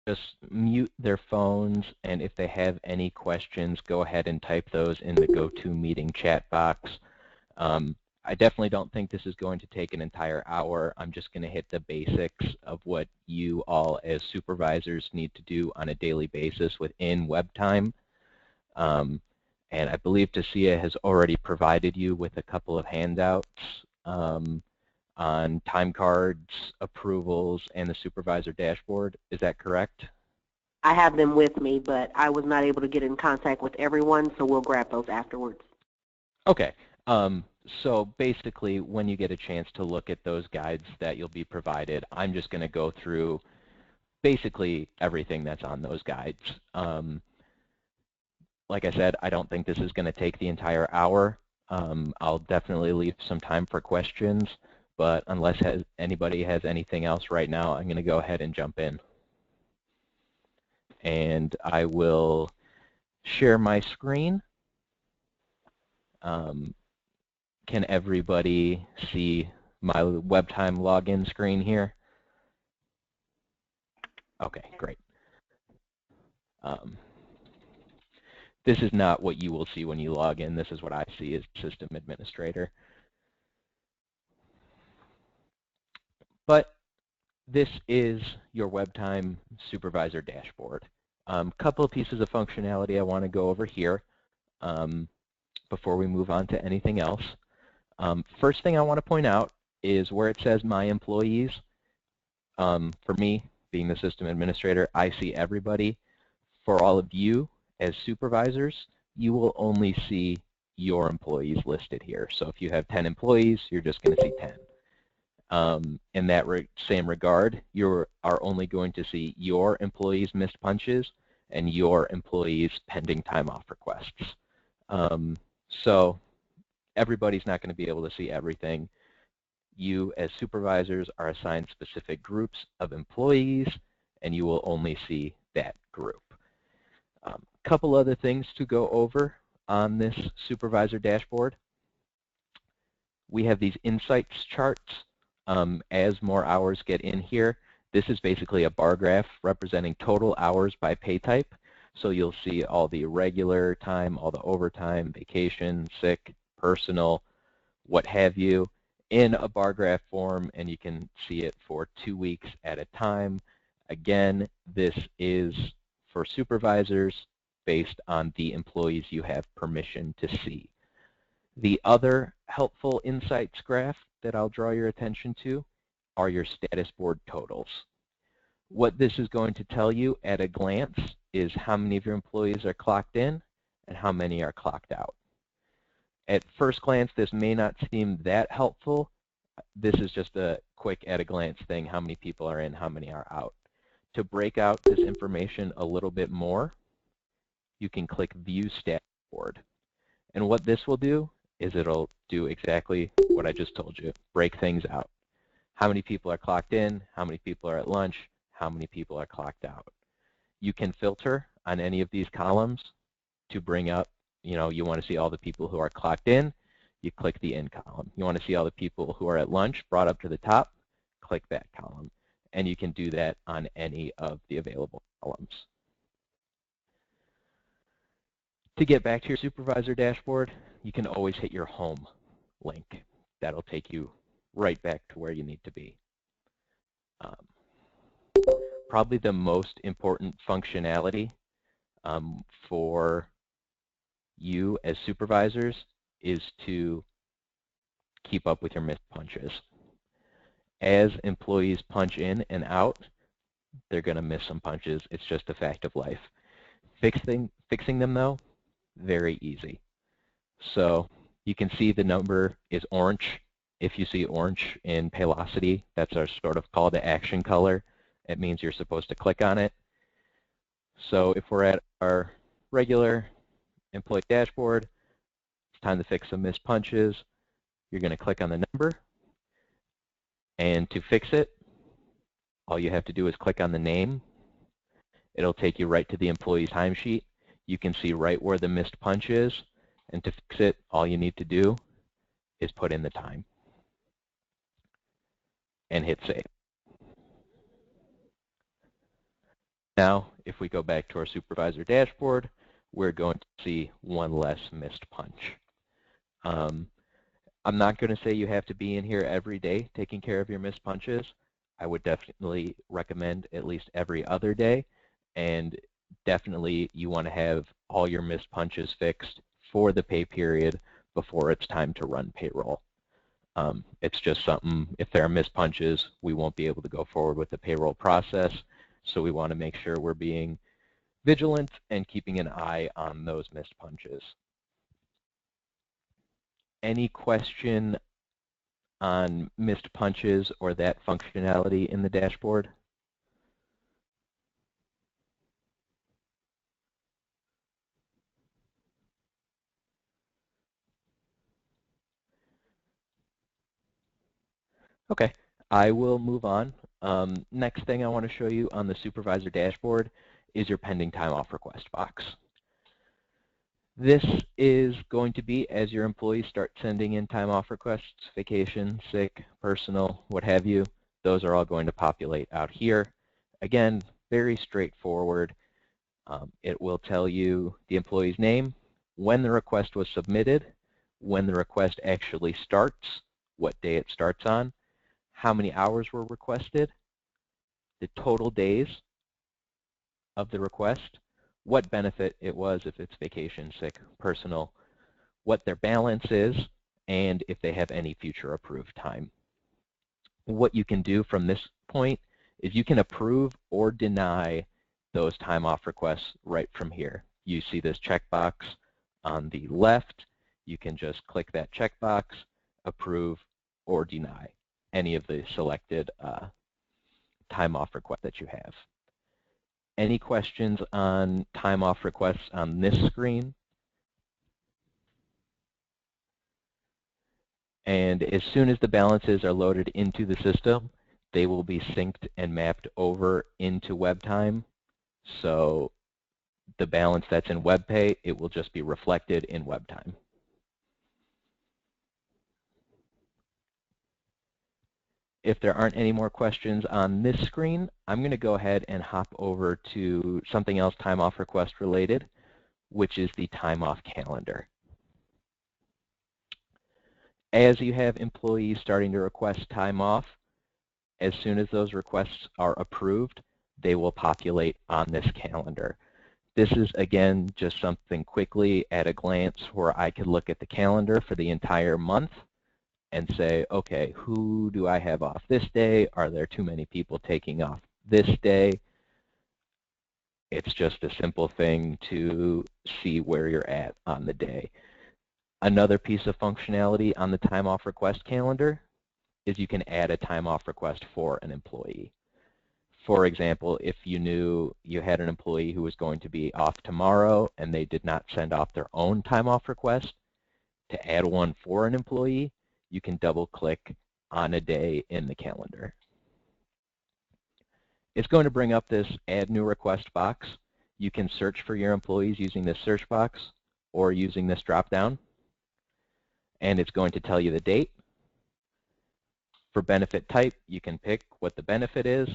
just mute their phones, and if they have any questions, go ahead and type those in the GoToMeeting chat box. I definitely don't think this is going to take an entire hour. I'm just going to hit the basics of what you all as supervisors need to do on a daily basis within WebTime. And I believe Tasia has already provided you with a couple of handouts on time cards, approvals, and the supervisor dashboard. Is that correct? I have them with me, but I was not able to get in contact with everyone, so we'll grab those afterwards. Okay. So basically, when you get a chance to look at those guides that you'll be provided, I'm just going to go through basically everything that's on those guides. Like I said, I don't think this is going to take the entire hour. I'll definitely leave some time for questions, but unless anybody has anything else right now, I'm going to go ahead and jump in. And I will share my screen. Can everybody see my WebTime login screen here? Okay, great. This is not what you will see when you log in. This is what I see as system administrator. But this is your WebTime supervisor dashboard. Couple of pieces of functionality I want to go over here before we move on to anything else. First thing I want to point out is where it says My Employees. For me, being the system administrator, I see everybody. For all of you as supervisors, you will only see your employees listed here. So if you have 10 employees, you're just going to see 10. In that same regard, you are only going to see your employees' missed punches and your employees' pending time off requests. So everybody's not going to be able to see everything. You as supervisors are assigned specific groups of employees, and you will only see that group. Couple other things to go over on this supervisor dashboard. We have these insights charts. As more hours get in here, this is basically a bar graph representing total hours by pay type. So you'll see all the regular time, all the overtime, vacation, sick, personal, what have you, in a bar graph form, and you can see it for 2 weeks at a time. Again, this is for supervisors based on the employees you have permission to see. The other helpful insights graph that I'll draw your attention to are your status board totals. What this is going to tell you at a glance is how many of your employees are clocked in and how many are clocked out. At first glance, this may not seem that helpful. This is just a quick at a glance thing, how many people are in, how many are out. To break out this information a little bit more, you can click View Status Board. And what this will do is it'll do exactly what I just told you, break things out. How many people are clocked in, how many people are at lunch, how many people are clocked out. You can filter on any of these columns to bring up, you want to see all the people who are clocked in, you click the In column. You want to see all the people who are at lunch brought up to the top, click that column. And you can do that on any of the available columns. To get back to your supervisor dashboard, you can always hit your home link. That'll take you right back to where you need to be. Probably the most important functionality for you as supervisors is to keep up with your missed punches. As employees punch in and out, they're going to miss some punches. It's just a fact of life. Fixing them, though, very easy. So you can see the number is orange. If you see orange in Paylocity, that's our sort of call to action color. It means you're supposed to click on it. So if we're at our regular employee dashboard, it's time to fix some missed punches. You're going to click on the number. And to fix it, all you have to do is click on the name. It'll take you right to the employee's timesheet. You can see right where the missed punch is. And to fix it, all you need to do is put in the time and hit save. Now, if we go back to our supervisor dashboard, we're going to see one less missed punch. I'm not going to say you have to be in here every day taking care of your missed punches. I would definitely recommend at least every other day, and definitely you want to have all your missed punches fixed for the pay period before it's time to run payroll. It's just something, if there are missed punches, we won't be able to go forward with the payroll process, so we want to make sure we're being vigilant and keeping an eye on those missed punches. Any question on missed punches or that functionality in the dashboard? Okay, I will move on. Next thing I want to show you on the supervisor dashboard is your pending time off request box. This is going to be as your employees start sending in time off requests, vacation, sick, personal, what have you. Those are all going to populate out here. Again, very straightforward. It will tell you the employee's name, when the request was submitted, when the request actually starts, what day it starts on, how many hours were requested, the total days of the request, what benefit it was if it's vacation, sick, personal, what their balance is, and if they have any future approved time. What you can do from this point is you can approve or deny those time off requests right from here. You see this checkbox on the left. You can just click that checkbox, approve or deny any of the selected time off requests that you have. Any questions on time off requests on this screen? And as soon as the balances are loaded into the system, they will be synced and mapped over into WebTime. So the balance that's in WebPay, it will just be reflected in WebTime. If there aren't any more questions on this screen, I'm going to go ahead and hop over to something else time off request related, which is the time off calendar. As you have employees starting to request time off, as soon as those requests are approved, they will populate on this calendar. This is, again, just something quickly at a glance where I could look at the calendar for the entire month and say, okay, who do I have off this day? Are there too many people taking off this day? It's just a simple thing to see where you're at on the day. Another piece of functionality on the time off request calendar is you can add a time off request for an employee. For example, if you knew you had an employee who was going to be off tomorrow and they did not send off their own time off request, to add one for an employee, you can double click on a day in the calendar. It's going to bring up this add new request box. You can search for your employees using this search box or using this drop down, and it's going to tell you the date. For benefit type, you can pick what the benefit is,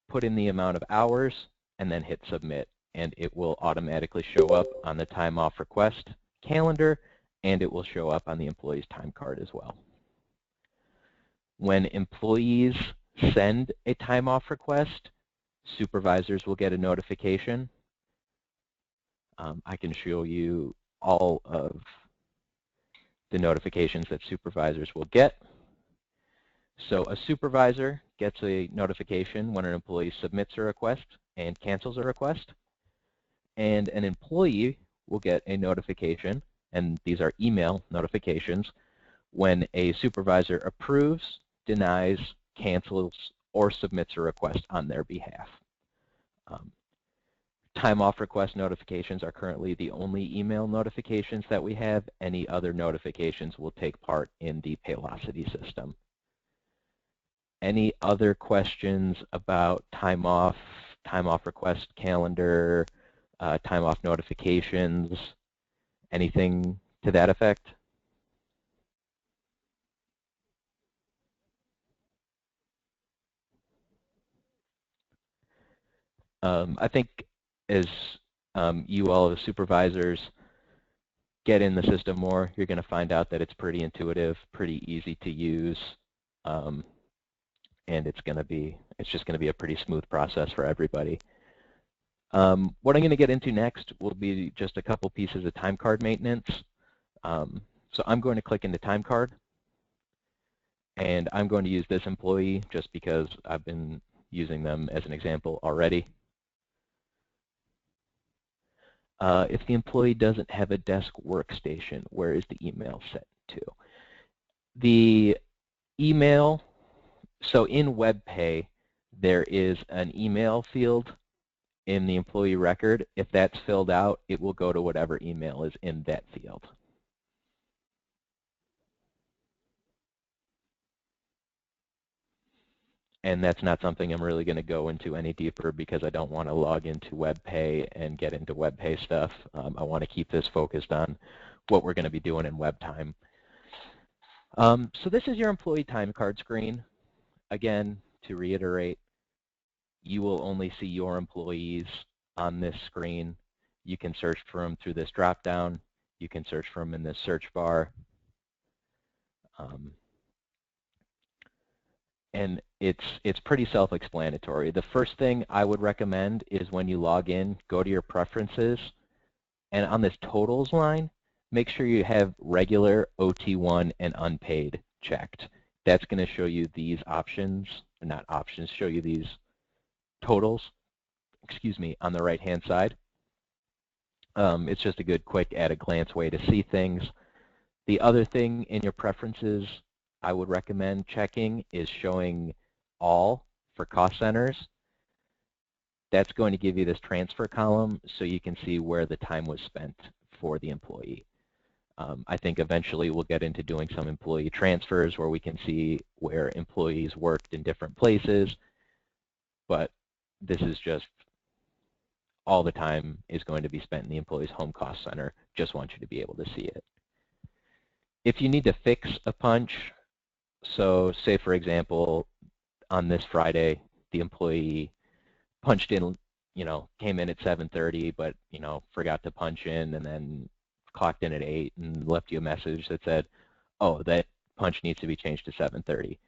put in the amount of hours, and then hit submit, and it will automatically show up on the time off request calendar, and it will show up on the employee's time card as well. When employees send a time off request, supervisors will get a notification. I can show you all of the notifications that supervisors will get. So a supervisor gets a notification when an employee submits a request and cancels a request. And an employee will get a notification, and these are email notifications, when a supervisor approves, denies, cancels, or submits a request on their behalf. Time off request notifications are currently the only email notifications that we have. Any other notifications will take part in the Paylocity system. Any other questions about time off request calendar, time off notifications, anything to that effect? I think as you all as supervisors get in the system more, you're going to find out that it's pretty intuitive, pretty easy to use, and it's just going to be a pretty smooth process for everybody. What I'm going to get into next will be just a couple pieces of time card maintenance. So I'm going to click into time card, and I'm going to use this employee just because I've been using them as an example already. If the employee doesn't have a desk workstation, where is the email set to? The email, so in WebPay, there is an email field in the employee record. If that's filled out, it will go to whatever email is in that field. And that's not something I'm really going to go into any deeper because I don't want to log into WebPay and get into WebPay stuff. I want to keep this focused on what we're going to be doing in WebTime. So this is your employee time card screen. Again, to reiterate, you will only see your employees on this screen. You can search for them through this drop-down. You can search for them in this search bar. And it's pretty self-explanatory. The first thing I would recommend is when you log in, go to your preferences, and on this totals line, make sure you have regular, OT1, and unpaid checked. That's going to show you these options, not options, show you these totals, on the right-hand side. It's just a good, quick, at-a-glance way to see things. The other thing in your preferences I would recommend checking is showing all for cost centers. That's going to give you this transfer column so you can see where the time was spent for the employee. I think eventually we'll get into doing some employee transfers where we can see where employees worked in different places, but this is just all the time is going to be spent in the employee's home cost center. Just want you to be able to see it. If you need to fix a punch, so say for example, on this Friday, the employee punched in, came in at 7:30, but, forgot to punch in and then clocked in at 8 and left you a message that said, oh, that punch needs to be changed to 7:30.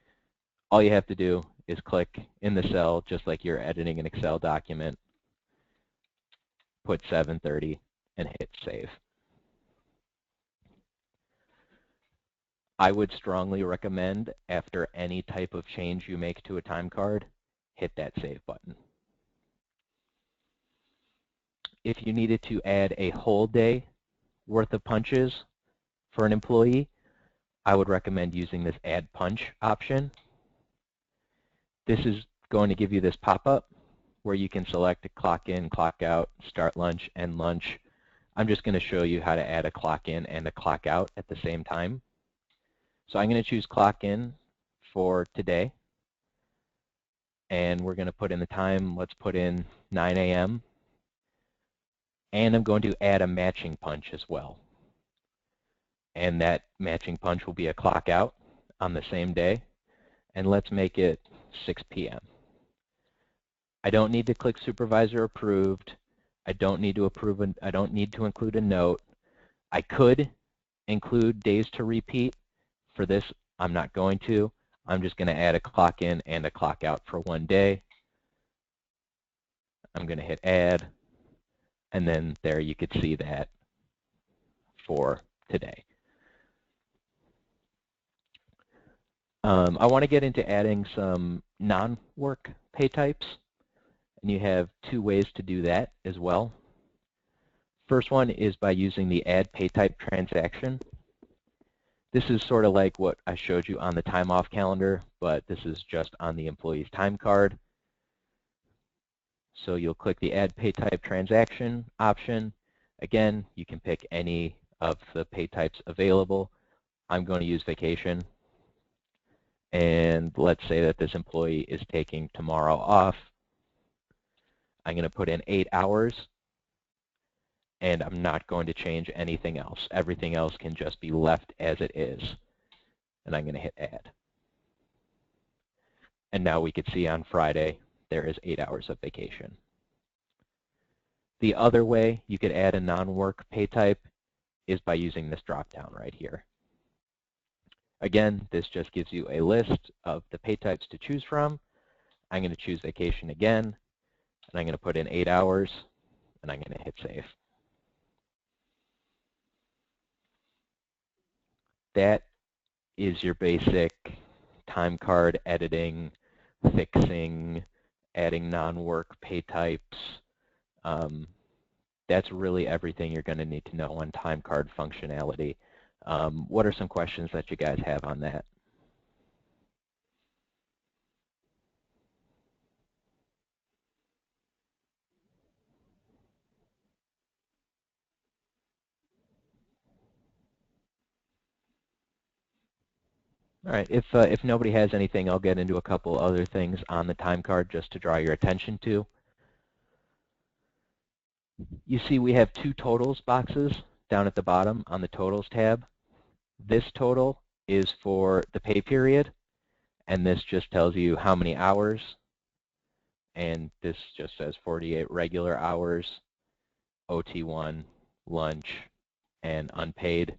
All you have to do is click in the cell, just like you're editing an Excel document, put 7:30, and hit save. I would strongly recommend after any type of change you make to a time card, hit that save button. If you needed to add a whole day worth of punches for an employee, I would recommend using this add punch option. This is going to give you this pop-up where you can select a clock in, clock out, start lunch, end lunch. I'm just going to show you how to add a clock in and a clock out at the same time. So I'm going to choose clock in for today. And we're going to put in the time. Let's put in 9 a.m. And I'm going to add a matching punch as well. And that matching punch will be a clock out on the same day. And let's make it 6 p.m. I don't need to click supervisor approved. I don't need to include a note. I could include days to repeat. For this, I'm not going to. I'm just going to add a clock in and a clock out for one day. I'm going to hit add. And then there you could see that for today. I want to get into adding some non-work pay types. And you have two ways to do that as well. First one is by using the add pay type transaction. This is sort of like what I showed you on the time off calendar, but this is just on the employee's time card. So you'll click the add pay type transaction option. Again, you can pick any of the pay types available. I'm going to use vacation. And let's say that this employee is taking tomorrow off. I'm going to put in 8 hours. And I'm not going to change anything else. Everything else can just be left as it is. And I'm going to hit add. And now we could see on Friday there is 8 hours of vacation. The other way you could add a non-work pay type is by using this drop-down right here. Again, this just gives you a list of the pay types to choose from. I'm going to choose vacation again, and I'm going to put in 8 hours, and I'm going to hit save. That is your basic time card editing, fixing, adding non-work pay types. That's really everything you're going to need to know on time card functionality. What are some questions that you guys have on that? All right, if nobody has anything, I'll get into a couple other things on the time card just to draw your attention to. You see we have two totals boxes down at the bottom on the totals tab. This total is for the pay period, and this just tells you how many hours, and this just says 48 regular hours, OT1, lunch, and unpaid.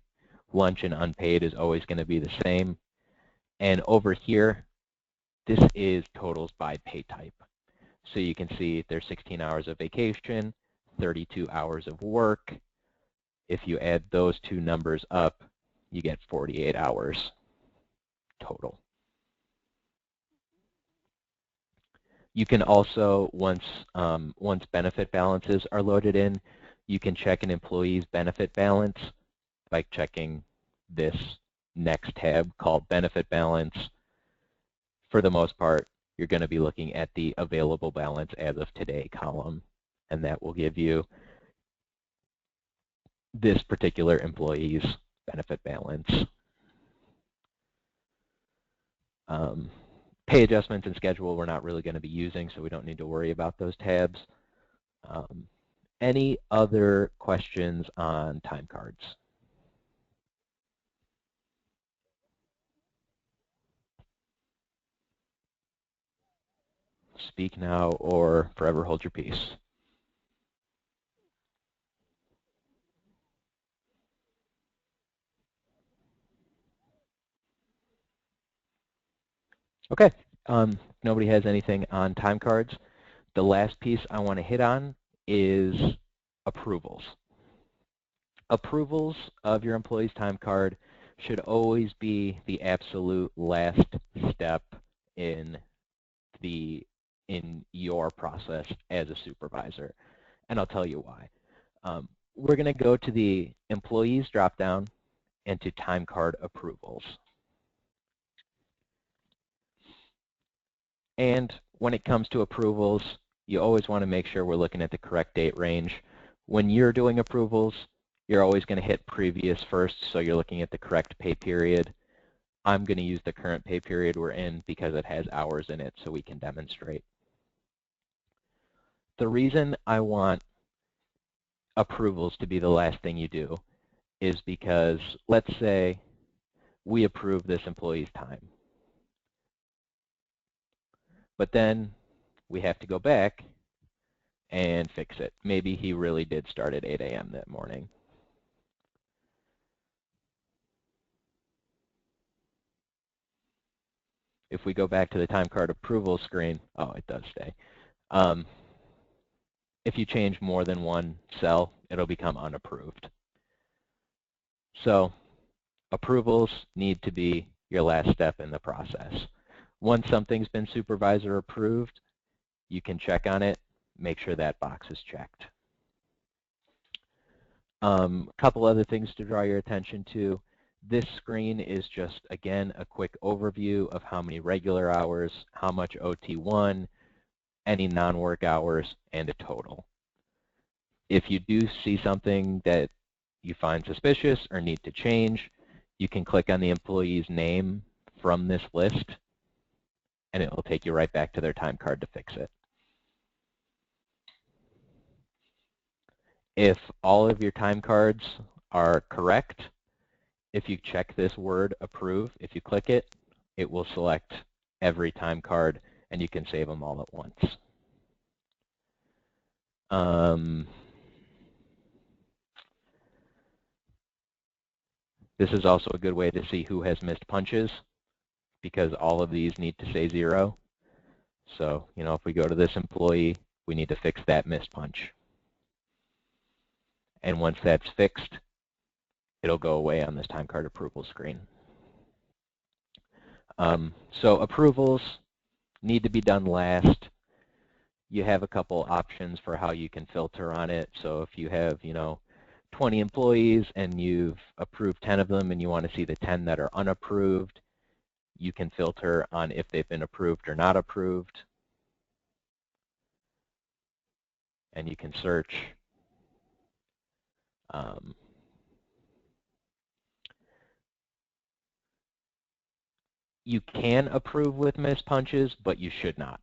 Lunch and unpaid is always going to be the same. And over here, this is totals by pay type. So you can see there's 16 hours of vacation, 32 hours of work. If you add those two numbers up, you get 48 hours total. You can also, once benefit balances are loaded in, you can check an employee's benefit balance by checking this next tab called benefit balance. For the most part, you're going to be looking at the available balance as of today column, and that will give you this particular employee's benefit balance. Pay adjustments and schedule we're not really going to be using, so we don't need to worry about those tabs. Any other questions on time cards? Speak now or forever hold your peace. Okay, nobody has anything on time cards. The last piece I want to hit on is approvals. Approvals of your employee's time card should always be the absolute last step in your process as a supervisor, and I'll tell you why. We're going to go to the employees dropdown and to time card approvals. And when it comes to approvals, you always want to make sure we're looking at the correct date range. When you're doing approvals, you're always going to hit previous first, so you're looking at the correct pay period. I'm going to use the current pay period we're in because it has hours in it so we can demonstrate. The reason I want approvals to be the last thing you do is because let's say we approve this employee's time. But then we have to go back and fix it. Maybe he really did start at 8 a.m. that morning. If we go back to the time card approval screen, oh, it does stay. If you change more than one cell, it'll become unapproved. So approvals need to be your last step in the process. Once something's been supervisor approved, you can check on it, make sure that box is checked. A couple other things to draw your attention to. This screen is just, again, a quick overview of how many regular hours, how much OT1, any non-work hours, and a total. If you do see something that you find suspicious or need to change, you can click on the employee's name from this list, and it will take you right back to their time card to fix it. If all of your time cards are correct, if you check this word approve, if you click it, it will select every time card and you can save them all at once. This is also a good way to see who has missed punches, because all of these need to say 0. So, if we go to this employee, we need to fix that missed punch. And once that's fixed, it'll go away on this time card approval screen. So approvals need to be done last. You have a couple options for how you can filter on it. So if you have, 20 employees and you've approved 10 of them and you want to see the 10 that are unapproved, you can filter on if they've been approved or not approved. And you can search. You can approve with missed punches, but you should not.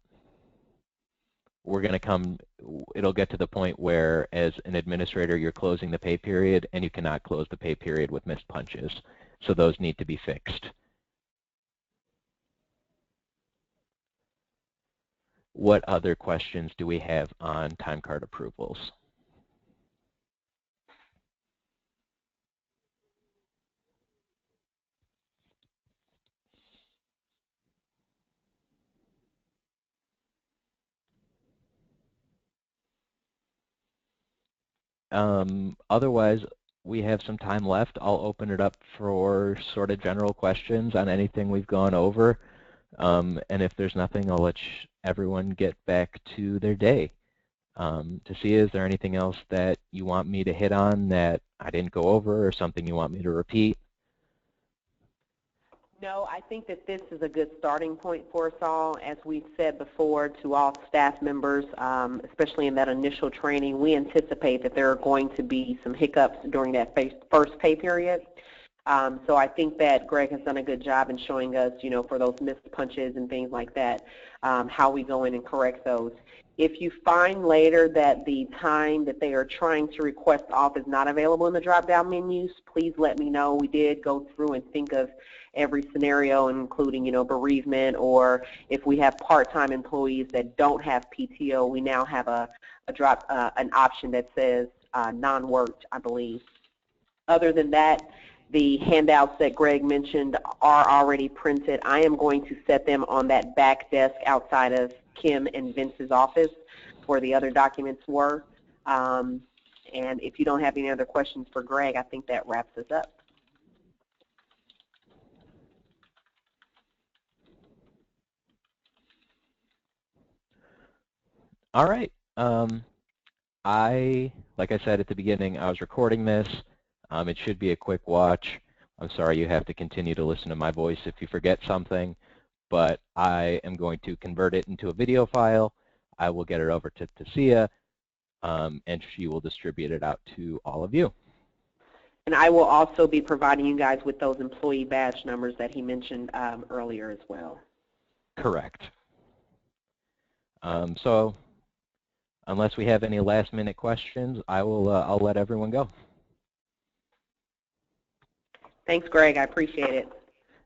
It'll get to the point where, as an administrator, you're closing the pay period, and you cannot close the pay period with missed punches. So those need to be fixed. What other questions do we have on time card approvals? Otherwise, we have some time left. I'll open it up for sort of general questions on anything we've gone over. And if there's nothing, I'll let everyone get back to their day. To see, is there anything else that you want me to hit on that I didn't go over, or something you want me to repeat? No, I think that this is a good starting point for us all. As we've said before to all staff members, especially in that initial training, we anticipate that there are going to be some hiccups during that first pay period. So I think that Greg has done a good job in showing us, for those missed punches and things like that, how we go in and correct those. If you find later that the time that they are trying to request off is not available in the drop-down menus, please let me know. We did go through and think of every scenario, including, bereavement, or if we have part-time employees that don't have PTO, we now have an option that says non-worked, I believe. Other than that, the handouts that Greg mentioned are already printed. I am going to set them on that back desk outside of Kim and Vince's office where the other documents were. And if you don't have any other questions for Greg, I think that wraps us up. All right. Like I said at the beginning, I was recording this. It should be a quick watch. I'm sorry you have to continue to listen to my voice if you forget something, but I am going to convert it into a video file. I will get it over to Tasia, and she will distribute it out to all of you. And I will also be providing you guys with those employee badge numbers that he mentioned earlier as well. Correct. So unless we have any last-minute questions, I'll let everyone go. Thanks, Greg. I appreciate it.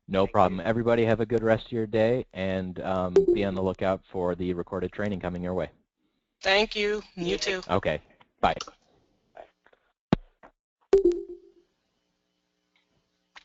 No problem. Everybody have a good rest of your day, and be on the lookout for the recorded training coming your way. Thank you. You too. Okay. Bye.